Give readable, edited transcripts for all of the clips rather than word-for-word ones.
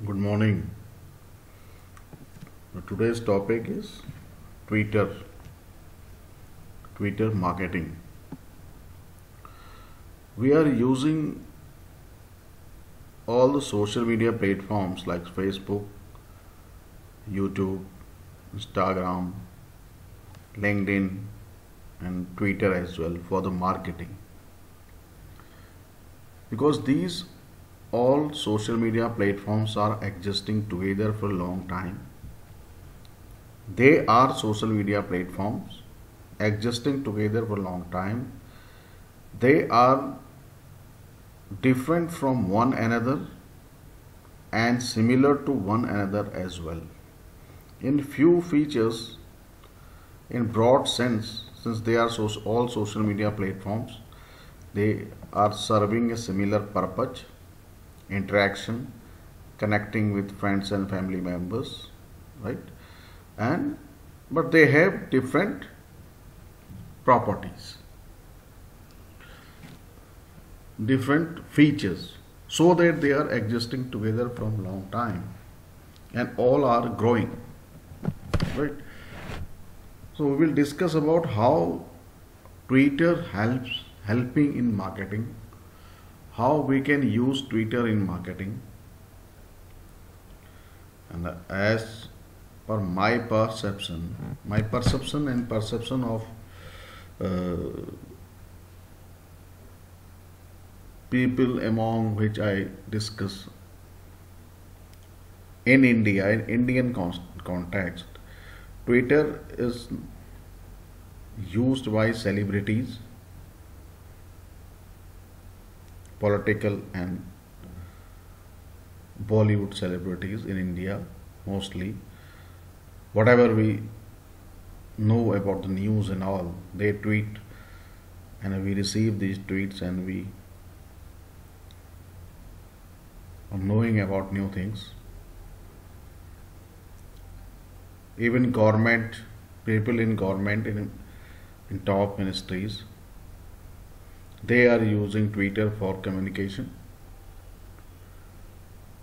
Good morning. Today's topic is Twitter, Twitter marketing. We are using all the social media platforms like Facebook, YouTube, Instagram, LinkedIn, and Twitter as well for the marketing. Because these all social media platforms are existing together for a long time. They are social media platforms existing together for a long time. They are different from one another and similar to one another as well. In few features, in broad sense, since they are all social media platforms, they are serving a similar purpose, interaction, connecting with friends and family members, right? And but they have different properties, different features, so that they are existing together from long time and all are growing, right? So we will discuss about how Twitter helping in marketing, how we can use Twitter in marketing, and as per my perception and perception of people among which I discuss in India, in Indian context, Twitter is used by celebrities, political and Bollywood celebrities in India mostly. Whatever we know about the news and all, they tweet, and we receive these tweets and we are knowing about new things. Even government, people in government, in top ministries, they are using Twitter for communication.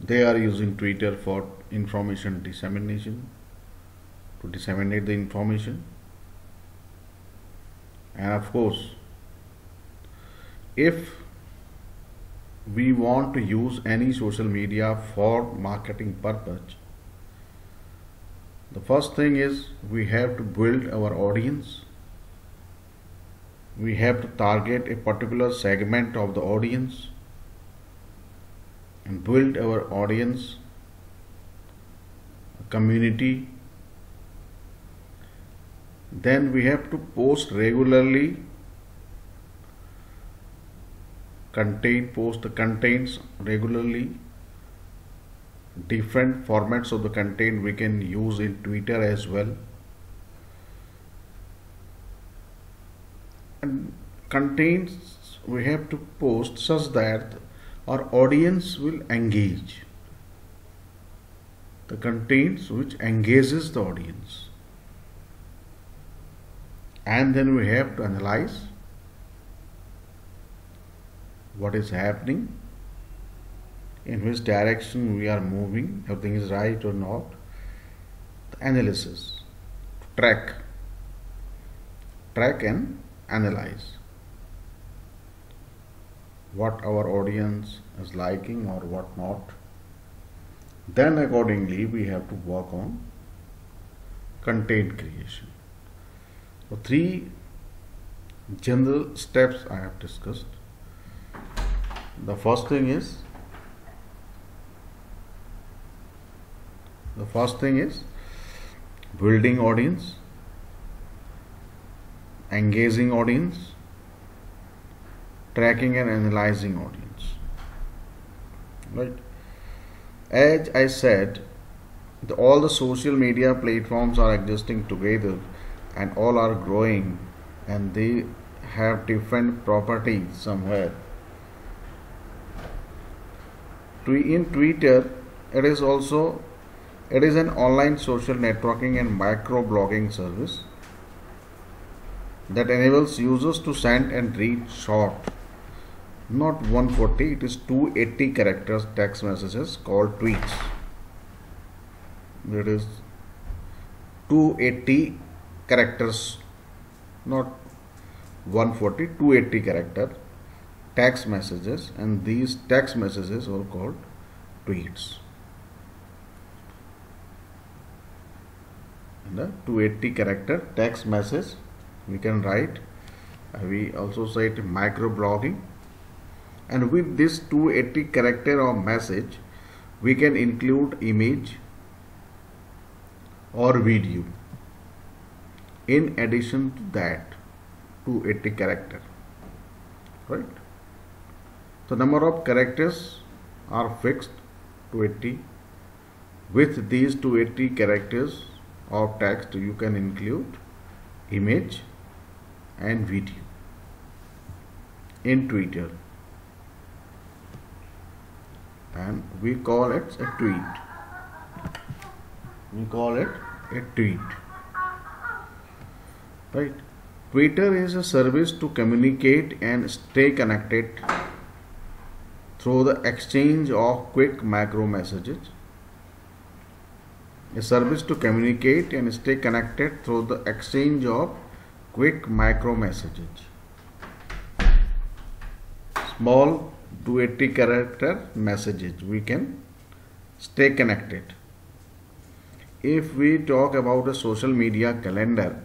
They are using Twitter for information dissemination, to disseminate the information. And of course, if we want to use any social media for marketing purpose, the first thing is we have to build our audience. We have to target a particular segment of the audience and build our audience, a community. Then we have to post regularly, post the contents regularly. Different formats of the content we can use in Twitter as well. And contents we have to post such that our audience will engage. The contents which engages the audience. And then we have to analyze what is happening, in which direction we are moving, everything is right or not. The analysis, track and analyze what our audience is liking or what not. Then accordingly we have to work on content creation. So 3 general steps I have discussed. The first thing is building audience, engaging audience, tracking and analyzing audience. Right? As I said, all the social media platforms are existing together and all are growing, and they have different properties somewhere. In Twitter, it is an online social networking and microblogging service that enables users to send and read short, not 140, it is 280 characters text messages called tweets. It is 280 characters, not 140, 280 character text messages, and these text messages are called tweets. And the 280 character text message we can write. We also say it microblogging, and with this 280 character of message we can include image or video in addition to that 280 character, right? The number of characters are fixed 280. With these 280 characters of text you can include image and video in Twitter, and we call it a tweet. We call it a tweet, right? Twitter is a service to communicate and stay connected through the exchange of quick macro messages. A service to communicate and stay connected through the exchange of quick macro messages. Small 280 character messages we can stay connected. If we talk about a social media calendar,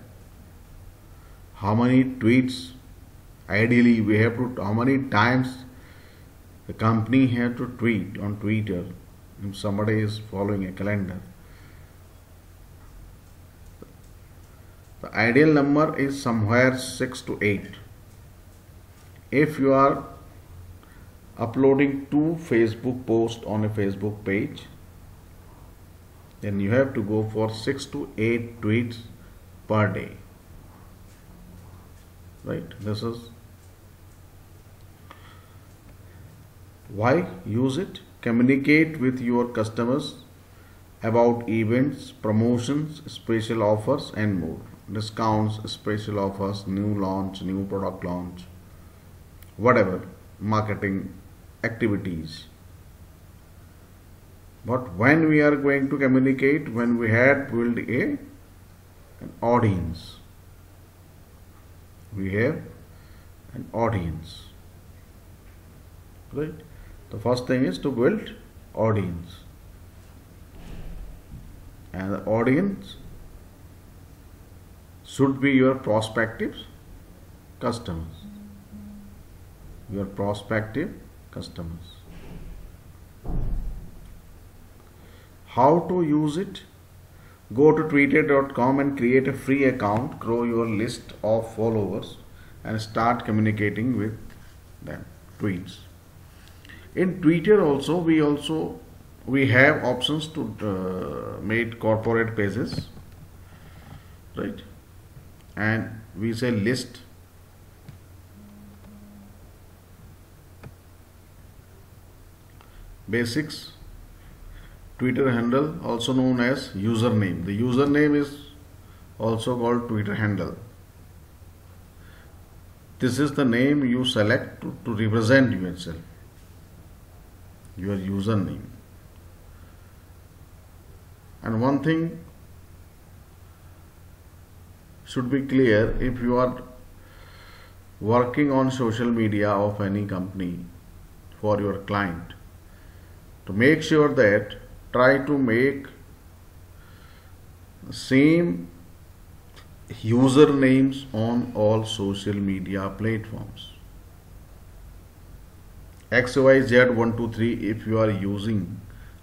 how many tweets ideally we have to, how many times the company have to tweet on Twitter if somebody is following a calendar. The ideal number is somewhere 6 to 8. If you are uploading 2 Facebook posts on a Facebook page, then you have to go for 6 to 8 tweets per day, right? This is why use it. Communicate with your customers about events, promotions, special offers and more. Discounts, special offers, new launch, new product launch, whatever marketing activities. But when we are going to communicate, when we had built an audience, we have an audience, right? The first thing is to build audience, and the audience should be your prospective customers. Your prospective customers. How to use it? Go to twitter.com and create a free account, grow your list of followers and start communicating with them. Tweets. In Twitter also we have options to make corporate pages, right? And we say list. Basics. Twitter handle, also known as username. The username is also called Twitter handle. This is the name you select to represent yourself, your username. And one thing should be clear: if you are working on social media of any company for your client, to make sure that try to make same usernames on all social media platforms. XYZ123 if you are using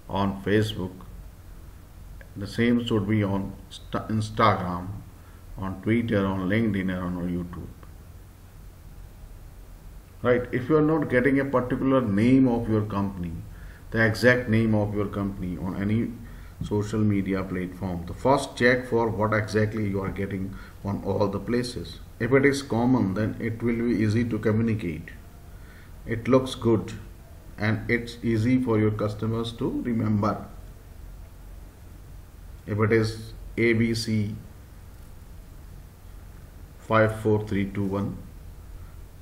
on Facebook, the same should be on Instagram, on Twitter, on LinkedIn and on YouTube. Right? If you are not getting a particular name of your company, the exact name of your company on any social media platform, the first check for what exactly you are getting on all the places. If it is common, then it will be easy to communicate. It looks good and it's easy for your customers to remember. If it is ABC 54321,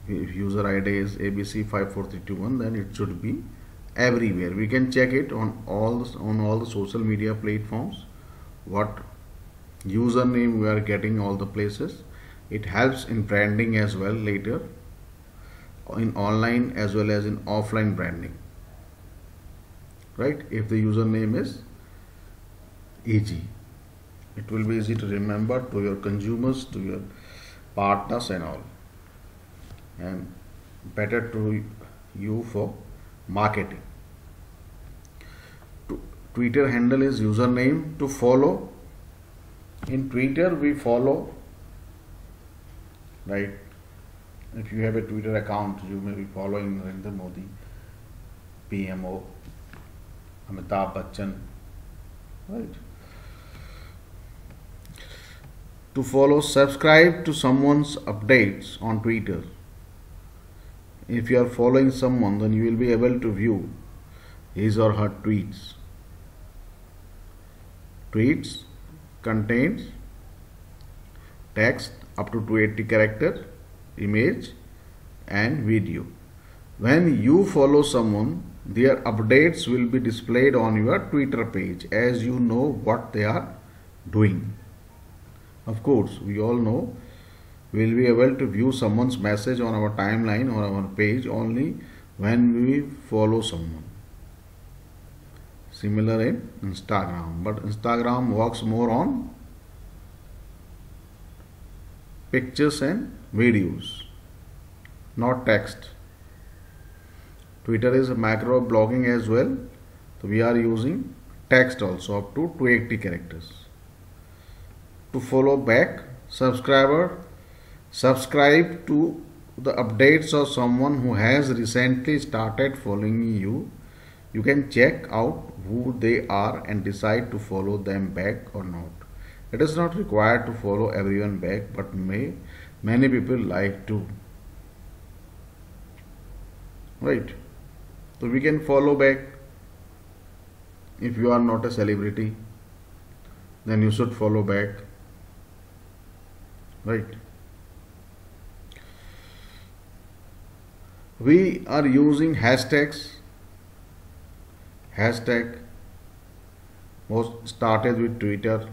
if user ID is ABC 54321, then it should be everywhere. We can check it on all the social media platforms what username we are getting all the places. It helps in branding as well later, in online as well as in offline branding, right? If the username is easy, it will be easy to remember to your consumers, to your partners and all, and better to you for marketing. Twitter handle is username to follow. In Twitter we follow, right? If you have a Twitter account, you may be following Narendra Modi, PMO, Amitabh Bachchan, right? To follow, subscribe to someone's updates on Twitter. If you are following someone, then you will be able to view his or her tweets. Tweets contains text up to 280 character, image and video. When you follow someone, their updates will be displayed on your Twitter page as you know what they are doing. Of course, we all know we will be able to view someone's message on our timeline or our page only when we follow someone. Similar in Instagram, but Instagram works more on pictures and videos, not text. Twitter is macro blogging as well, so we are using text also up to 280 characters. To follow back, subscribe to the updates of someone who has recently started following you. You can check out who they are and decide to follow them back or not. It is not required to follow everyone back, but many people like to. Right? So we can follow back. If you are not a celebrity, then you should follow back. Right? We are using hashtags. Hashtag was started with Twitter,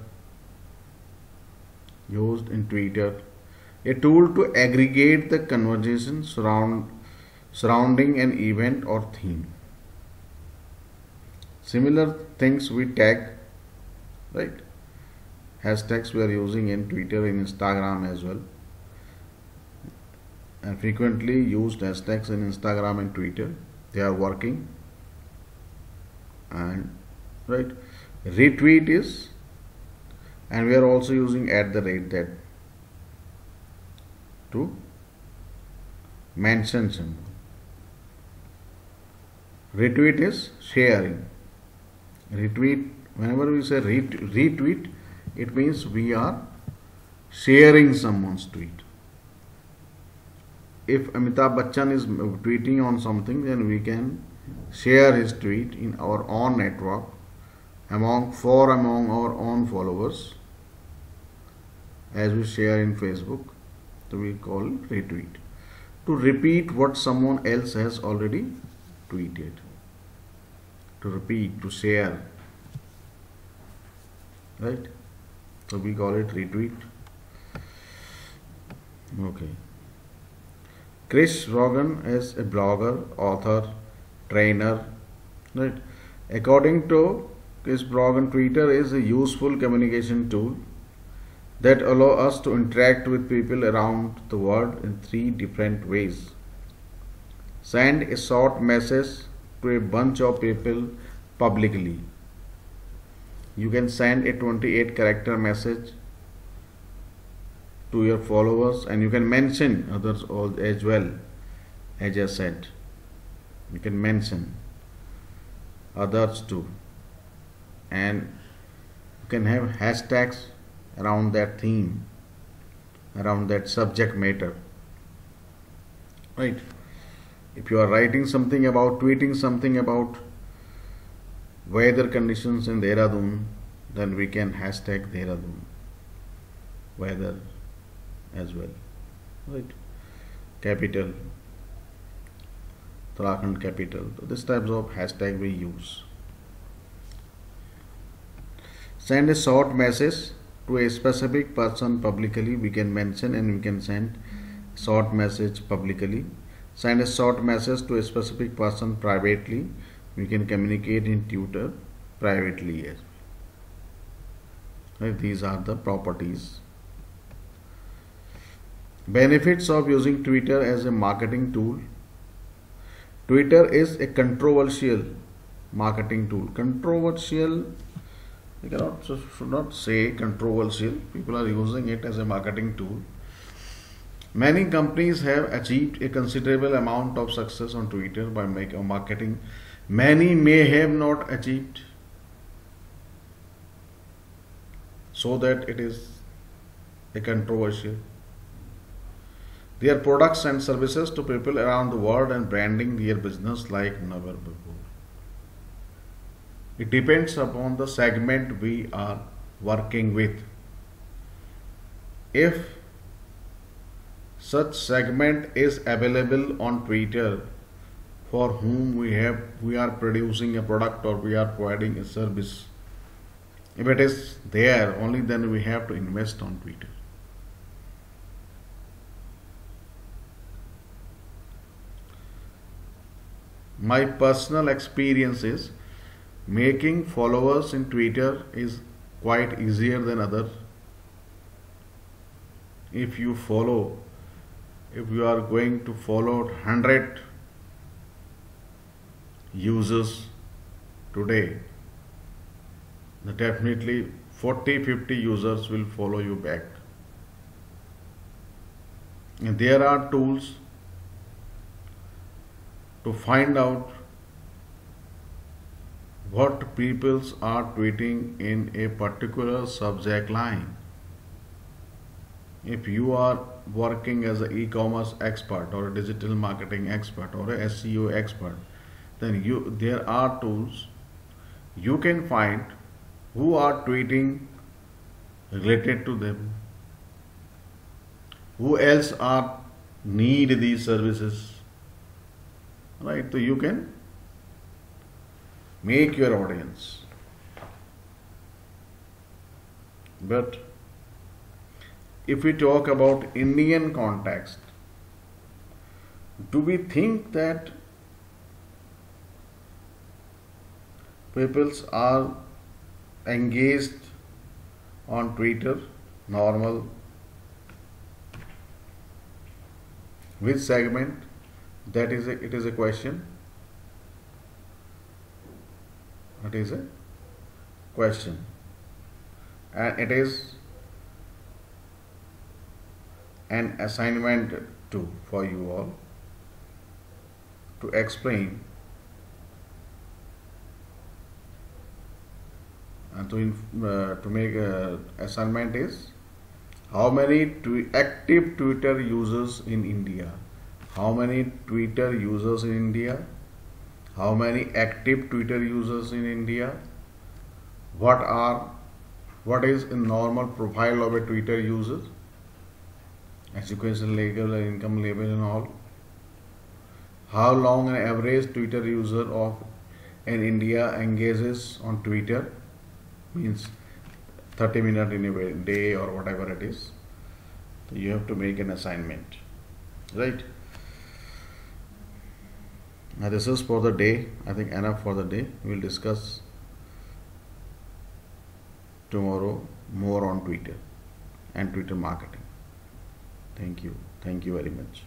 used in Twitter, a tool to aggregate the conversation surrounding an event or theme. Similar things we tag, right? Hashtags we are using in Twitter, in Instagram as well. And frequently used hashtags in Instagram and Twitter. They are working. And right, retweet is, and we are also using @ that to mention someone. Retweet is sharing. Retweet, whenever we say retweet, it means we are sharing someone's tweet. If Amitabh Bachchan is tweeting on something, then we can share his tweet in our own network among our own followers, as we share in Facebook. So we call it retweet. To repeat what someone else has already tweeted. To repeat, to share. Right? So we call it retweet. Okay. Chris Brogan is a blogger, author, trainer. Right? According to Chris Brogan, Twitter is a useful communication tool that allow us to interact with people around the world in 3 different ways. Send a short message to a bunch of people publicly. You can send a 28 character message to your followers, and you can mention others as well. As I said, you can mention others too, and you can have hashtags around that theme, around that subject matter. Right? If you are writing something about, tweeting something about weather conditions in Dehradun, then we can hashtag Dehradun weather as well. Right? Capital, Uttarakhand capital. So this types of hashtag we use. Send a short message to a specific person publicly. We can mention and we can send short message publicly. Send a short message to a specific person privately. We can communicate in Twitter privately as well. Right? These are the properties. Benefits of using Twitter as a marketing tool. Twitter is a controversial marketing tool. Controversial, you cannot, should not say controversial. People are using it as a marketing tool. Many companies have achieved a considerable amount of success on Twitter by marketing. Many may have not achieved, so that it is a controversial. Their products and services to people around the world and branding their business like never before. It depends upon the segment we are working with. If such segment is available on Twitter for whom we are producing a product or we are providing a service, if it is there, only then we have to invest on Twitter. My personal experience is making followers in Twitter is quite easier than other. If you are going to follow 100 users today, then definitely 40-50 users will follow you back. And there are tools to find out what peoples are tweeting in a particular subject line. If you are working as an e-commerce expert or a digital marketing expert or a SEO expert, then there are tools you can find who are tweeting related to them, who else are need these services, right? So you can make your audience. But if we talk about Indian context, do we think that peoples are engaged on Twitter normal? Which segment? It is a question. It is a question, and it is an assignment too for you all to explain and to make assignment is how many active Twitter users in India. How many Twitter users in India? How many active Twitter users in India? What is a normal profile of a Twitter user? Education level, income level and all. How long an average Twitter user of in India engages on Twitter? Means 30 minutes in a day or whatever it is. So you have to make an assignment, right? Now this is for the day. I think enough for the day. We will discuss tomorrow more on Twitter and Twitter marketing. Thank you. Thank you very much.